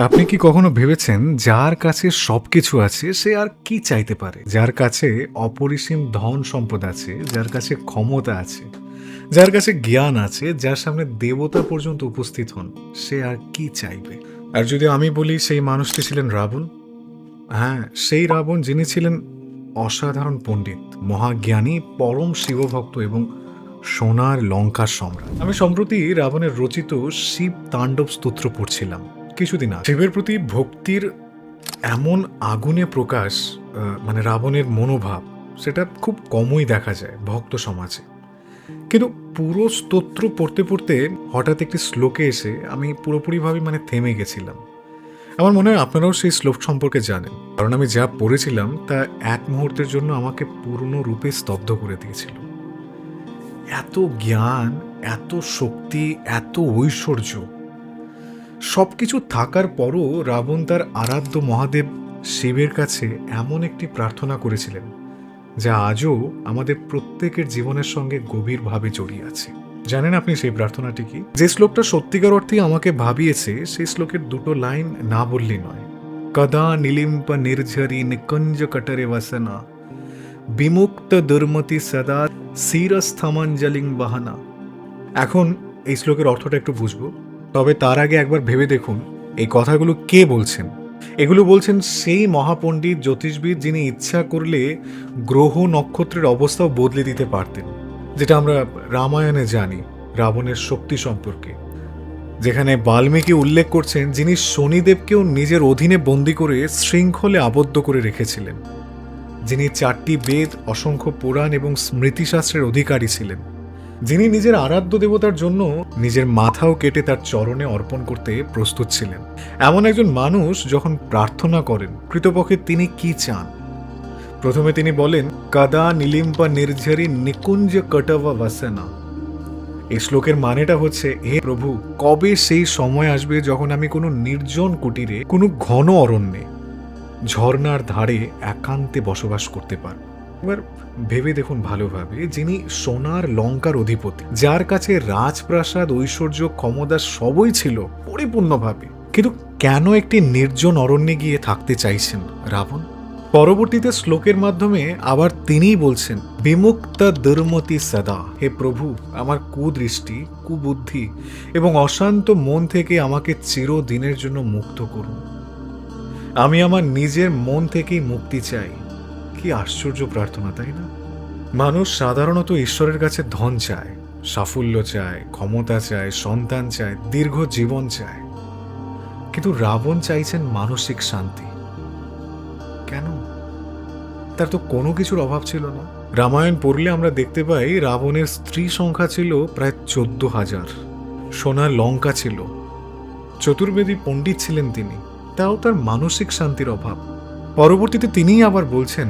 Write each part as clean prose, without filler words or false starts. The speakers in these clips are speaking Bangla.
আপনি কি কখনো ভেবেছেন যার কাছে সবকিছু আছে সে আর কি চাইতে পারে? যার কাছে অপরিসীম ধন সম্পদ আছে, যার কাছে ক্ষমতা আছে, যার কাছে জ্ঞান আছে, যার সামনে দেবতা পর্যন্ত উপস্থিত হন, সে আর কি চাইবে? আর যদি আমি বলি সেই মানুষটি ছিলেন রাবণ। হ্যাঁ, সেই রাবণ যিনি ছিলেন অসাধারণ পণ্ডিত, মহাজ্ঞানী, পরম শিবভক্ত এবং সোনার লঙ্কার সম্রাট। আমি সম্প্রতি রাবণের রচিত শিব তাণ্ডব স্তোত্র পড়ছিলাম কিছুদিন আগে। শিবের প্রতি ভক্তির এমন আগুনে প্রকাশ, মানে রাবণের মনোভাব, সেটা খুব কমই দেখা যায় ভক্ত সমাজে। কিন্তু পুরো স্তোত্র পড়তে পড়তে হঠাৎ একটি শ্লোকে এসে আমি পুরোপুরিভাবে থেমে গেছিলাম। আমার মনে হয় আপনারাও সেই শ্লোক সম্পর্কে জানেন, কারণ আমি যা পড়েছিলাম তা এক মুহূর্তের জন্য আমাকে পূর্ণরূপে স্তব্ধ করে দিয়েছিল। এত জ্ঞান, এত শক্তি, এত ঐশ্বর্য, সবকিছু থাকার পরও রাবণ তার আরাধ্য মহাদেব শিবের কাছে এমন একটি প্রার্থনা করেছিলেন যা আজও আমাদের প্রত্যেকের জীবনের সঙ্গে গভীরভাবে জড়িয়ে আছে। জানেন আপনি সেই প্রার্থনাটি কি? যে শ্লোকটা সত্যিকার অর্থেই আমাকে ভাবিয়েছে, সেই শ্লোকের দুটো লাইন না বললেই নয়। কদা নীলিম্প নির্ঝরি নিকুঞ্জ কটরে বসনা, বিমুক্ত দুর্মতি সদা শিরস্থমঞ্জলিং বাহানা। এখন এই শ্লোকের অর্থটা একটু বুঝবো, তবে তার আগে একবার ভেবে দেখুন এই কথাগুলো কে বলছেন। এগুলো বলছেন সেই মহাপণ্ডিত জ্যোতিষবিদ যিনি ইচ্ছা করলে গ্রহ নক্ষত্রের অবস্থাও বদলে দিতে পারতেন, যেটা আমরা রামায়ণে জানি রাবণের শক্তি সম্পর্কে, যেখানে বাল্মীকি উল্লেখ করছেন যিনি শনিদেবকেও নিজের অধীনে বন্দী করে শৃঙ্খলে আবদ্ধ করে রেখেছিলেন, যিনি 4টি বেদ, অসংখ্য পুরাণ এবং স্মৃতিশাস্ত্রের অধিকারী ছিলেন, যিনি নিজের আরাধ্য দেবতার জন্য নিজের মাথাও কেটে তার চরণে অর্পণ করতে প্রস্তুত ছিলেন। এমন একজন মানুষ যখন প্রার্থনা করেন, কৃতপক্ষে তিনি কি চান? প্রথমে তিনি বলেন, কাদা নীলিম্পা নির্ঝরি নিকুঞ্জ কটবা বাসনা। এই শ্লোকের মানেটা হচ্ছে, হে প্রভু, কবে সেই সময় আসবে যখন আমি কোনো নির্জন কুটিরে, কোনো ঘন অরণ্যে, ঝর্ণার ধারে একান্তে বসবাস করতে পারব। এবার ভেবে দেখুন ভালোভাবে, যিনি সোনার লঙ্কার অধিপতি, যার কাছে রাজপ্রাসাদ, ঐশ্বর্য, ক্ষমতা সবই ছিল পরিপূর্ণভাবে, কিন্তু কেন একটি নির্জন অরণ্যে গিয়ে থাকতে চাইছেন রাবণ? পরবর্তীতে শ্লোকের মাধ্যমে আবার তিনিই বলছেন, বিমুক্ত দুর্মতি সদা। হে প্রভু, আমার কুদৃষ্টি, কুবুদ্ধি এবং অশান্ত মন থেকে আমাকে চিরদিনের জন্য মুক্ত করুন। আমি আমার নিজের মন থেকেই মুক্তি চাই। কি আশ্চর্য প্রার্থনা, তাই না? মানুষ সাধারণত ঈশ্বরের কাছে ধন চায়, সাফল্য চায়, ক্ষমতা চায়, সন্তান চায়, দীর্ঘ জীবন চায়, কিন্তু রাবণ চাইছেন মানসিক শান্তি। কেন? তার তো কোনো কিছুর অভাব ছিল না। রামায়ণ পড়লে আমরা দেখতে পাই রাবণের স্ত্রী সংখ্যা ছিল প্রায় 14,000, সোনার লঙ্কা ছিল, চতুর্বেদী পণ্ডিত ছিলেন তিনি, তাও তার মানসিক শান্তির অভাব। পরবর্তীতে তিনিই আবার বলছেন,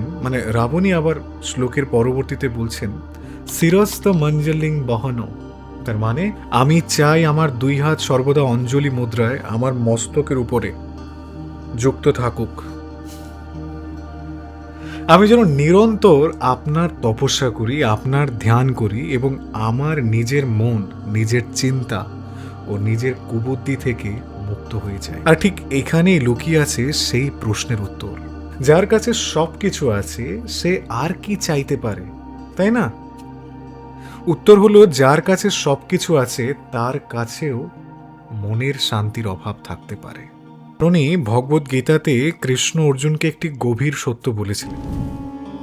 রাবণই আবার শ্লোকের পরবর্তীতে বলছেন, শিরস্ত মঞ্জলিং বহন। তার মানে, আমি চাই আমার 2 হাত সর্বদা অঞ্জলি মুদ্রায় আমার মস্তকের উপরে যুক্ত থাকুক। আমি যেন নিরন্তর আপনার তপস্যা করি, আপনার ধ্যান করি এবং আমার নিজের মন, নিজের চিন্তা ও নিজের কুবুদ্ধি থেকে মুক্ত হয়ে যায়। আর ঠিক এখানেই লুকিয়ে আছে সেই প্রশ্নের উত্তর। যার কাছে সবকিছু আছে সে আর কি চাইতে পারে, তাই না? উত্তর হলো, যার কাছে সবকিছু আছে তার কাছেও মনের শান্তির অভাব থাকতে পারে। উনি ভগবদ গীতাতে কৃষ্ণ অর্জুনকে একটি গভীর সত্য বলেছিলেন,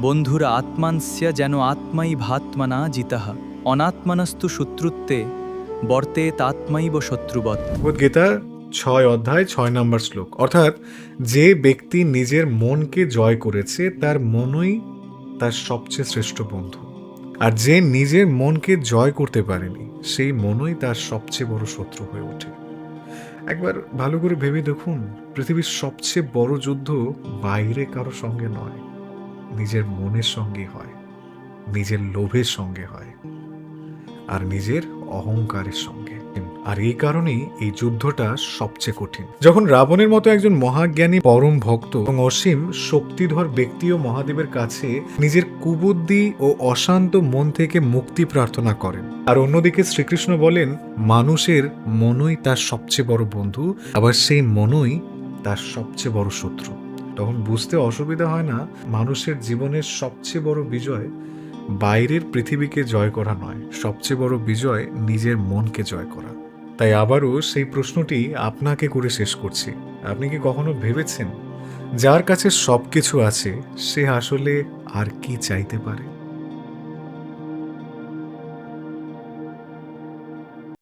বন্ধুরা, আত্মানস্য যেন আত্মাই ভাত্মনা জিতাহ, অনাত্মানস্তু শত্রুত্বে বর্তেত আত্মাইব শত্রুবৎ। ভগবদ গীতা 6 অধ্যায় 6 নম্বর শ্লোক। অর্থাৎ, যে ব্যক্তি নিজের মনকে জয় করেছে তার মনই তার সবচেয়ে শ্রেষ্ঠ বন্ধু, আর যে নিজের মনকে জয় করতে পারেনি সেই মনই তার সবচেয়ে বড় শত্রু হয়ে ওঠে। একবার ভালো করে ভেবে দেখুন, পৃথিবীর সবচেয়ে বড় যুদ্ধ বাইরে কারো সঙ্গে নয়, নিজের মনের সঙ্গে হয়, নিজের লোভের সঙ্গে হয়, আর নিজের অহংকারের সঙ্গে। আর এই কারণেই এই যুদ্ধটা সবচেয়ে কঠিন। যখন রাবণের মতো একজন মহাজ্ঞানী, পরম ভক্ত এবং অসীম শক্তিধর ব্যক্তিও মহাদেবের কাছে নিজের কুবুদ্ধি ও অশান্ত মন থেকে মুক্তি প্রার্থনা করেন, আর অন্যদিকে শ্রীকৃষ্ণ বলেন মানুষের মনই তার সবচেয়ে বড় বন্ধু, আবার সেই মনই তার সবচেয়ে বড় শত্রু। তখন বুঝতে অসুবিধা হয় না, মানুষের জীবনের সবচেয়ে বড় বিজয় বাইরের পৃথিবীকে জয় করা নয়, সবচেয়ে বড় বিজয় নিজের মনকে জয় করা। তাই আবারও সেই প্রশ্নটি আপনাকে করে শেষ করছি। আপনি কি কখনো ভেবেছেন, যার কাছে সবকিছু আছে সে আসলে আর কি চাইতে পারে?